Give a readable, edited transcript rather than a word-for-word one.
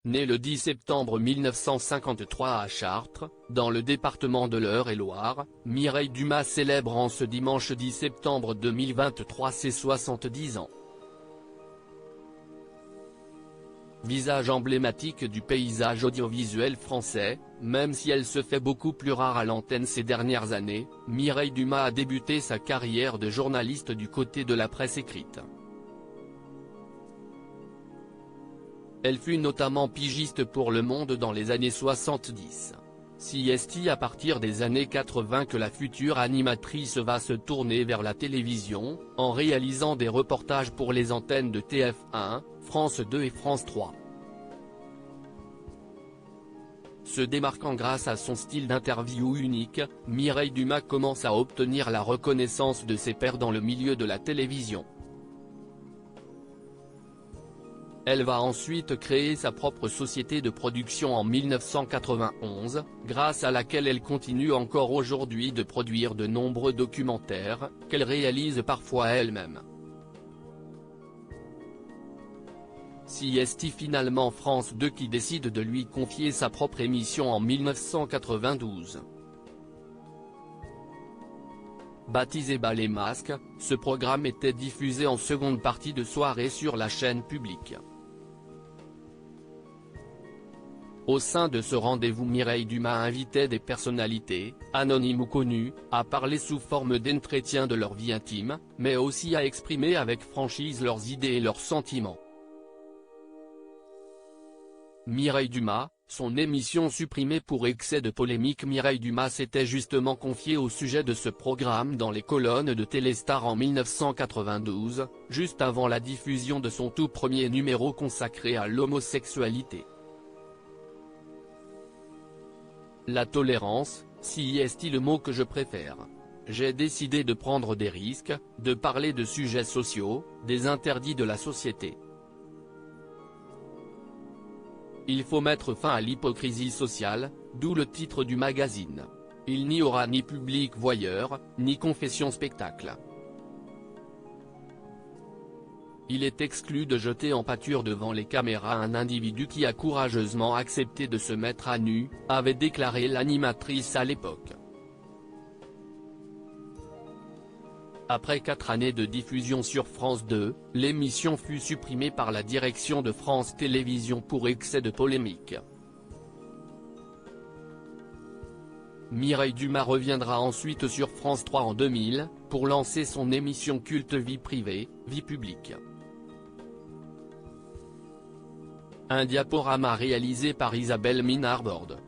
Née le 10 septembre 1953 à Chartres, dans le département de l'Eure-et-Loir, Mireille Dumas célèbre en ce dimanche 10 septembre 2023 ses 70 ans. Visage emblématique du paysage audiovisuel français, même si elle se fait beaucoup plus rare à l'antenne ces dernières années, Mireille Dumas a débuté sa carrière de journaliste du côté de la presse écrite. Elle fut notamment pigiste pour Le Monde dans les années 70. C'est à partir des années 80 que la future animatrice va se tourner vers la télévision, en réalisant des reportages pour les antennes de TF1, France 2 et France 3. Se démarquant grâce à son style d'interview unique, Mireille Dumas commence à obtenir la reconnaissance de ses pairs dans le milieu de la télévision. Elle va ensuite créer sa propre société de production en 1991, grâce à laquelle elle continue encore aujourd'hui de produire de nombreux documentaires, qu'elle réalise parfois elle-même. C'est finalement France 2 qui décide de lui confier sa propre émission en 1992. Baptisé Bas les masques, ce programme était diffusé en seconde partie de soirée sur la chaîne publique. Au sein de ce rendez-vous, Mireille Dumas invitait des personnalités, anonymes ou connues, à parler sous forme d'entretien de leur vie intime, mais aussi à exprimer avec franchise leurs idées et leurs sentiments. Mireille Dumas, son émission supprimée pour excès de polémique. Mireille Dumas s'était justement confiée au sujet de ce programme dans les colonnes de Téléstar en 1992, juste avant la diffusion de son tout premier numéro consacré à l'homosexualité. La tolérance, c'est le mot que je préfère. J'ai décidé de prendre des risques, de parler de sujets sociaux, des interdits de la société. Il faut mettre fin à l'hypocrisie sociale, d'où le titre du magazine. Il n'y aura ni public voyeur, ni confession spectacle. Il est exclu de jeter en pâture devant les caméras un individu qui a courageusement accepté de se mettre à nu, avait déclaré l'animatrice à l'époque. Après 4 années de diffusion sur France 2, l'émission fut supprimée par la direction de France Télévisions pour excès de polémique. Mireille Dumas reviendra ensuite sur France 3 en 2000, pour lancer son émission culte Vie privée, vie publique. Un diaporama réalisé par Isabelle Minarborde.